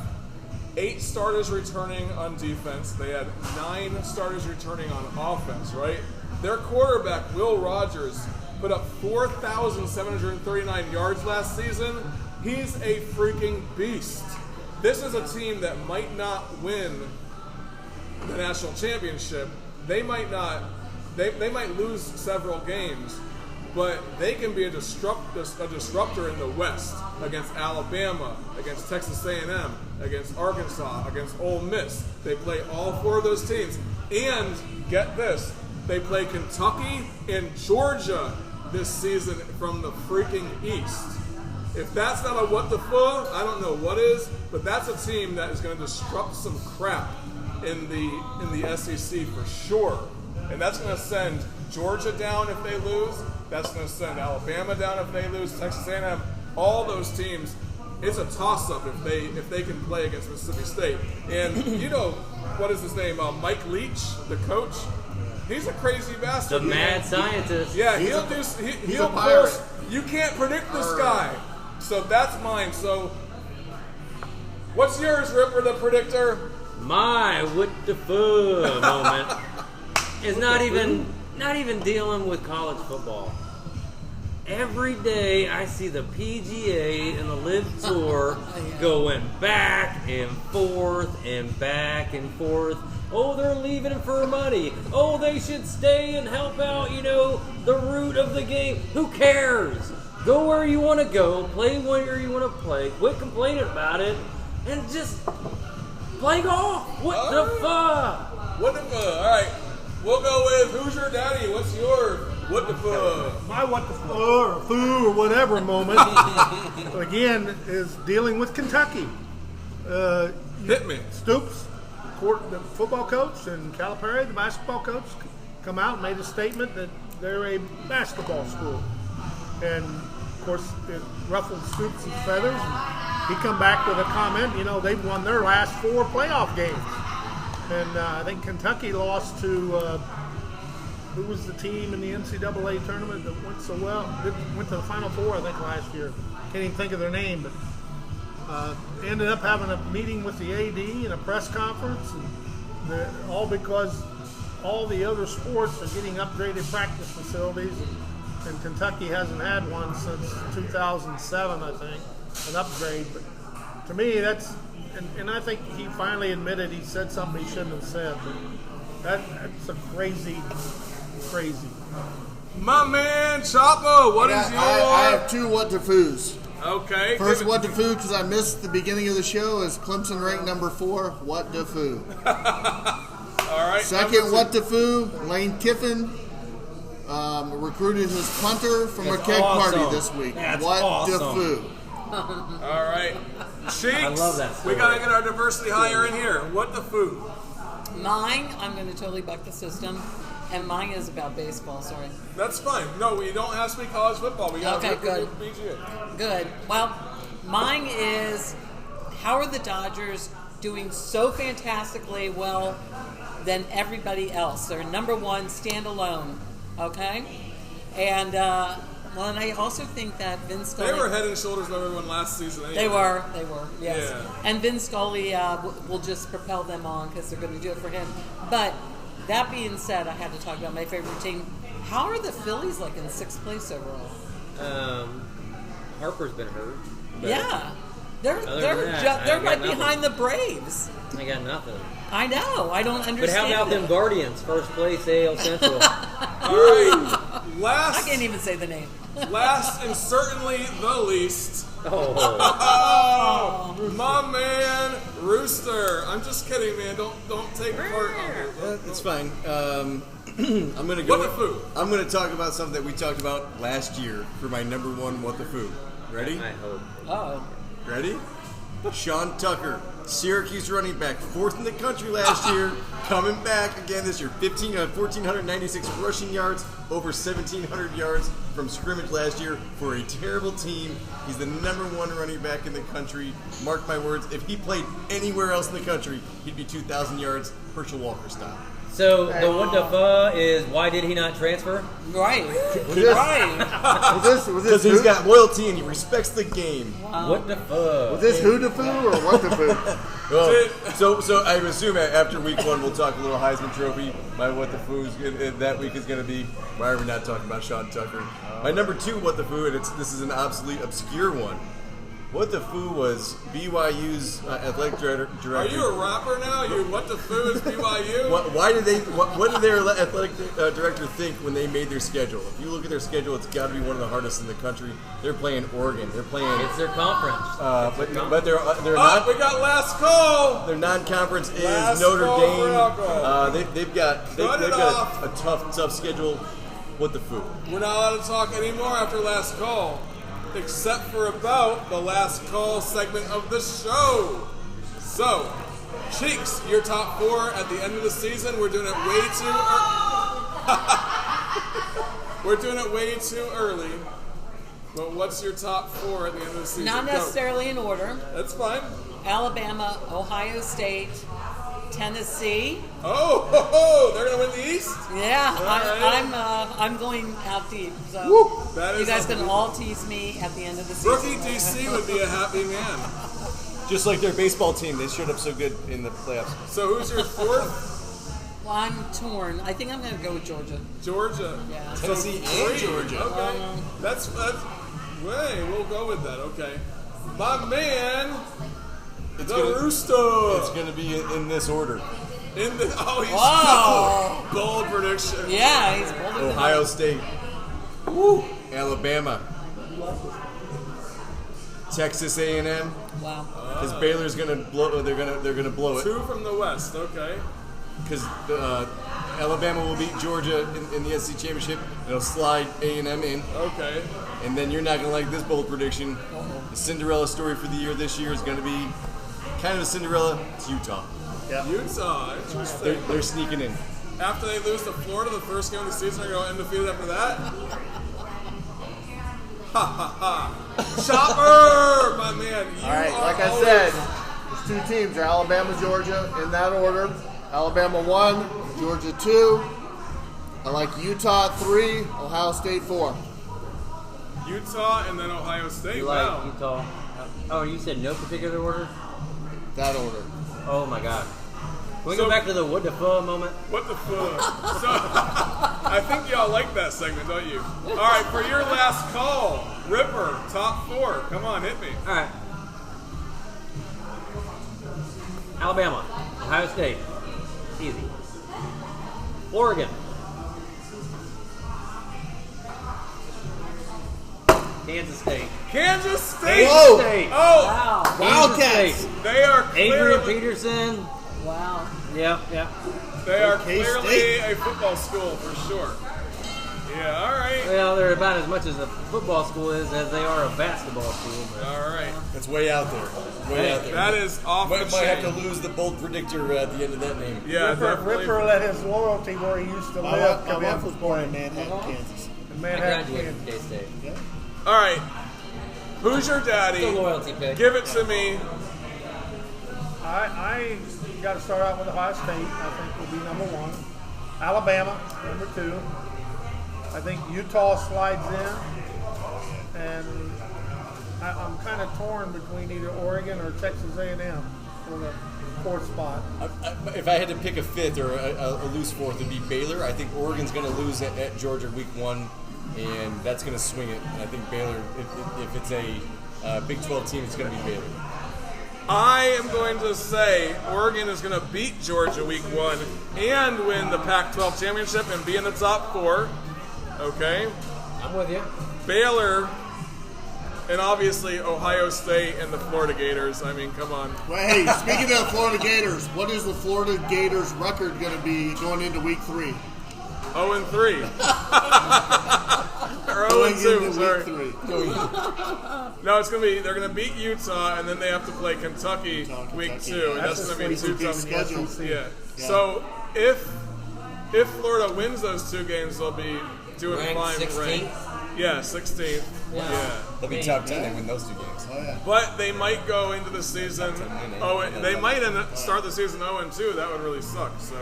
8 starters returning on defense. They had 9 starters returning on offense, right? Their quarterback, Will Rogers, put up 4,739 yards last season. He's a freaking beast. This is a team that might not win the national championship. They might not. They might lose several games, but they can be a disruptor in the West against Alabama, against Texas A&M, against Arkansas, against Ole Miss. They play all 4 of those teams. And get this, they play Kentucky and Georgia this season from the freaking East. If that's not a what the fuck, I don't know what is, but that's a team that is going to disrupt some crap in the SEC for sure. And that's going to send Georgia down if they lose. That's going to send Alabama down if they lose. Texas A&M, all those teams. It's a toss-up if they can play against Mississippi State. And you know what is his name? Mike Leach, the coach. He's a crazy bastard. The mad scientist. Yeah, he'll force. You can't predict this guy. So that's mine. So what's yours, Ripper the Predictor? My what the fuck moment is not even dealing with college football. Every day I see the PGA and the Live Tour going back and forth and back and forth. Oh, they're leaving it for money. Oh, they should stay and help out, the root of the game. Who cares? Go where you want to go. Play where you want to play. Quit complaining about it. And just play golf. What the fuck? What the fuck? All right. We'll go with who's your daddy? What's your what the fuck? My what the fuck or foo or whatever moment, again, is dealing with Kentucky. Hit me. Stoops, the football coach, and Calipari, the basketball coach, come out and made a statement that they're a basketball school. And, of course, it ruffled Stoops' feathers. And he come back with a comment, they've won their last 4 playoff games. And I think Kentucky lost to, who was the team in the NCAA tournament that went so well? Went to the Final Four, I think, last year. Can't even think of their name, but ended up having a meeting with the AD and a press conference, and all because all the other sports are getting upgraded practice facilities, and Kentucky hasn't had one since 2007, I think, an upgrade. But to me, that's, and I think he finally admitted he said something he shouldn't have said. But that's a crazy. My man, Chapo, what is your? I have 2 what to foos. Okay. First what to foo, because I missed the beginning of the show, is Clemson ranked number 4. What to foo. All right. Second what to foo, Lane Kiffin recruited his punter from a keg party this week. What to foo. All right. Cheeks, I love that story. We got to get our diversity higher in here. What the foo? Mine, I'm going to totally buck the system, and mine is about baseball, sorry. That's fine. No, we don't have to be college football. We got Okay, good. PGA. Good. Well, Mine is, how are the Dodgers doing so fantastically well than everybody else? They're number one, standalone, okay? And, and I also think that Vince Scully... They were head and shoulders above everyone last season anyway. They were, yes. Yeah. And Vince Scully will just propel them on because they're going to do it for him. But that being said, I had to talk about my favorite team. How are the Phillies like in 6th place overall? Harper's been hurt. but Yeah. They're other than that, they're I got right nothing. behind the Braves. I got nothing. I know. I don't understand. But how about them it. Guardians, first place AL Central? All right. I can't even say the name. Last and certainly the least. Oh, Oh, my man, Rooster. I'm just kidding, man. Don't take part on it. It's fine. I'm gonna go. What the foo? I'm gonna talk about something that we talked about last year for my number one. What the foo? Ready? I hope. Oh. Ready? Sean Tucker, Syracuse running back, 4th in the country last year, coming back again this year. 1,496 rushing yards, over 1,700 yards from scrimmage last year for a terrible team. He's the number one running back in the country. Mark my words, if he played anywhere else in the country, he'd be 2,000 yards, Herschel Walker style. So the what the fuck is why did he not transfer? Right. Was this Because he's got loyalty and he respects the game. What the fuck? Was this who the foo or what the foo? Well, so I assume after week one we'll talk a little Heisman Trophy. My what the foo that week is going to be. Why are we not talking about Sean Tucker? My number two what the foo, and this is an obsolete, obscure one. What the foo was BYU's athletic director. Are you a rapper now? You what the foo is BYU? What did their athletic director think when they made their schedule? If you look at their schedule, it's got to be one of the hardest in the country. They're playing Oregon. They're playing. It's their conference. But they're Oh, not. we got last call. Their non-conference is Last Notre call Dame. for alcohol. They've got a tough schedule. What the foo? We're not allowed to talk anymore after last call, except for about the last call segment of the show. So, Cheeks, your top four at the end of the season. We're doing it way too We're doing it way too early. But what's your top four at the end of the season? Not Go. necessarily in order. That's fine. Alabama, Ohio State, Tennessee. Oh, they're gonna win the East. Yeah, right. I'm going out deep. So That you is guys a- can all tease me at the end of the season. Rookie DC would be a happy man. Just like their baseball team, they showed up so good in the playoffs. So who's your fourth? Well, I'm torn. I think I'm going to go with Georgia. Georgia. Yeah. Tennessee So and three. Georgia. Okay. That's we'll go with that. Okay. My man, the Rooster. It's going to be in this order. He's Whoa. bold prediction. Yeah, he's bolder than Ohio us. State. Alabama. Texas A&M. Wow. Because Baylor's going to blow. They're going to blow it. Two from the West. Okay. Because Alabama will beat Georgia in the SEC championship. It'll slide A&M in. Okay. And then you're not going to like this bold prediction. The Cinderella story for the year this year is going to be kind of a Cinderella. It's Utah. Utah. Interesting. They're sneaking in. After they lose to Florida the first game of the season, they're going undefeated after that. Ha ha ha. Chopper, my man. You All right, are like I always- said, there's two teams. They're Alabama, Georgia, in that order. Alabama 1, Georgia 2. I like Utah 3, Ohio State 4. Utah and then Ohio State. You like Wow. Utah? Oh, you said no particular order? That order. Oh my god. Can we So- go back to the what the fuck moment? What the fuck? So, I think y'all like that segment, don't you? All right, for your last call, Ripper, top four. Come on, hit me. All right. Alabama, Ohio State, easy. Oregon, Kansas State. Kansas State. Whoa. State. Oh, Wow. Kansas Wildcats. State. they are Adrian clearly, Peterson. Wow. Yep. they are K-State. clearly a football school for sure. Yeah, all right. Well, they're about as much as a football school is as they are a basketball school. But All right. That's way out there. Way out there. That is off the Might have to chain. lose the bold predictor at the end of that name. Yeah, definitely. Ripper let his loyalty where he used to live. My wife was born in Manhattan, Kansas. I Manhattan, graduated Kansas. from K-State. All right. Who's your daddy? It's a loyalty pick. Give it to me. I got to start out with Ohio State. I think will be number one. Alabama, number two. I think Utah slides in, and I'm kind of torn between either Oregon or Texas A&M for the fourth spot. If I had to pick a fifth or a loose fourth, it'd be Baylor. I think Oregon's going to lose at Georgia week 1, and that's going to swing it. And I think Baylor, if it's a Big 12 team, it's going to be Baylor. I am going to say Oregon is going to beat Georgia week 1 and win the Pac-12 championship and be in the top 4. Okay? I'm with you. Baylor, and obviously Ohio State and the Florida Gators. I mean, come on. Well, hey, speaking of Florida Gators, what is the Florida Gators record going to be going into week 3? 0-3. Or Going 0-2, into sorry. week 3. No, it's going to be, they're going to beat Utah, and then they have to play Kentucky week 2, and that's going to be two tough schedule. Yeah. So if Florida wins those 2 games, they'll be doing Ranked fine. 16th? Yeah, 16th. Yeah. They'll be top 10 and win those 2 games. Oh, yeah. But they might go into the season. They might start the season 0-2. That would really suck. So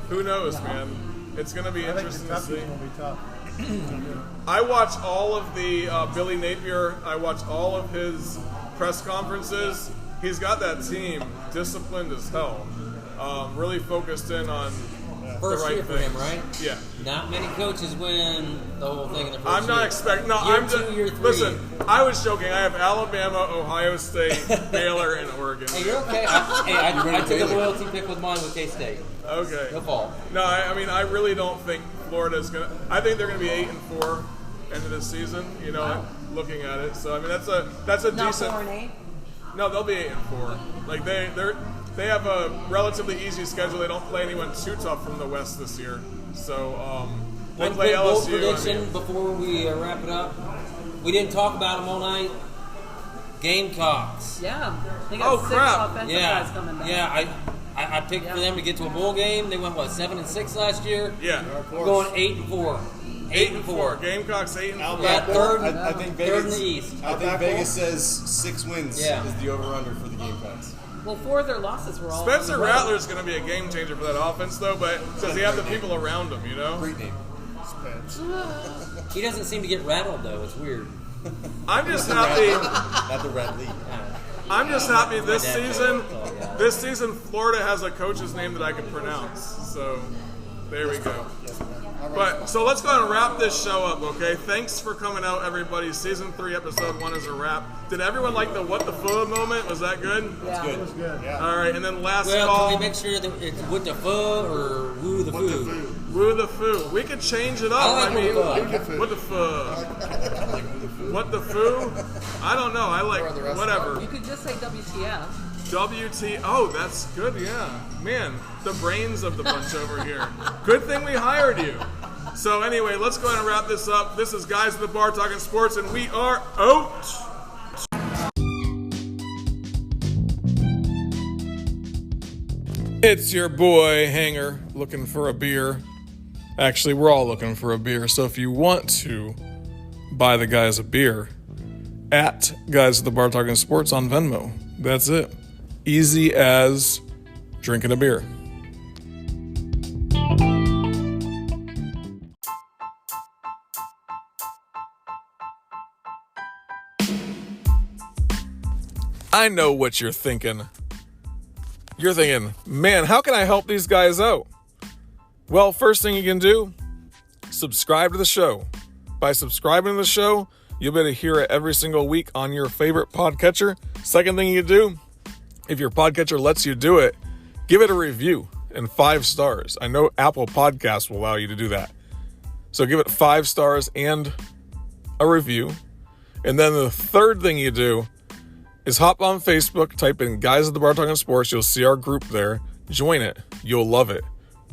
who knows, man? It's going to be I think interesting to see. Kentucky's going to be tough. I watch all of the Billy Napier. I watch all of his press conferences. He's got that team disciplined as hell. Really focused in on First the right year for things. him, right? Yeah. Not many coaches win the whole thing in the first I'm not year. expecting. No, Year I'm just. 2, year 3. Listen, I was joking. I have Alabama, Ohio State, Baylor, and Oregon. Hey, you're okay. I took a loyalty pick with mine with K-State. Okay. No fault. No, I mean, I really don't think Florida's gonna. I think they're gonna be 8-4 end of the season. You know, looking at it. So I mean, that's a Not decent. 4-8. No, they'll be 8-4. Like they have a relatively easy schedule. They don't play anyone too tough from the West this year. So they One play quick bold LSU. prediction before we wrap it up. We didn't talk about them all night. Gamecocks. Yeah. They got 6 crap. offensive guys coming back. Yeah. I picked for them to get to a bowl game. They went 7-6 last year. Yeah. We're going 8-4. 8-4. Gamecocks 8-4. Yeah, third. I think third in Vegas, the East. I think Vegas says 6 wins Yeah. is the over/under for the Gamecocks. Well, 4 of their losses were all. Spencer on the road. Rattler's going to be a game changer for that offense, though. But does he have the people around him? You know. Great name. He doesn't seem to get rattled though. It's weird. I'm just happy. Not the Red League. I'm just happy this My dad season. told me. Oh, yeah. This season, Florida has a coach's name that I can pronounce. So there we go. But so let's go ahead and wrap this show up, okay? Thanks for coming out, everybody. Season 3, episode 1 is a wrap. Did everyone like the "what the fuh" moment? Was that good? Yeah. It was good. Yeah. All right, and then last Well, call. can we make sure that it's with the pho or woo the What the foo? food? Woo the foo. We could change it up. I like mean, what the fuh. what the fuh? What the foo? I don't know. I like whatever. You could just say WTF. WT. Oh, that's good. Yeah, man, the brains of the bunch over here. Good thing we hired you. So anyway, let's go ahead and wrap this up. This is Guys at the Bar Talking Sports, and we are out. It's your boy Hanger looking for a beer. Actually, we're all looking for a beer. So if you want to buy the guys a beer, at Guys at the Bar Talking Sports on Venmo. That's it. Easy as drinking a beer. I know what you're thinking. You're thinking, man, how can I help these guys out? Well, first thing you can do, subscribe to the show. By subscribing to the show, you'll be able to hear it every single week on your favorite podcatcher. Second thing you can do, if your podcatcher lets you do it, give it a review and 5 stars. I know Apple Podcasts will allow you to do that. So give it 5 stars and a review. And then the third thing you do is hop on Facebook, type in Guys at the Bar Talking Sports. You'll see our group there. Join it. You'll love it.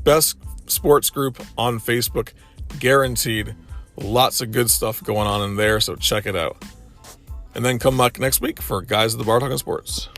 Best sports group on Facebook, guaranteed. Lots of good stuff going on in there, so check it out. And then come back next week for Guys at the Bar Talking Sports.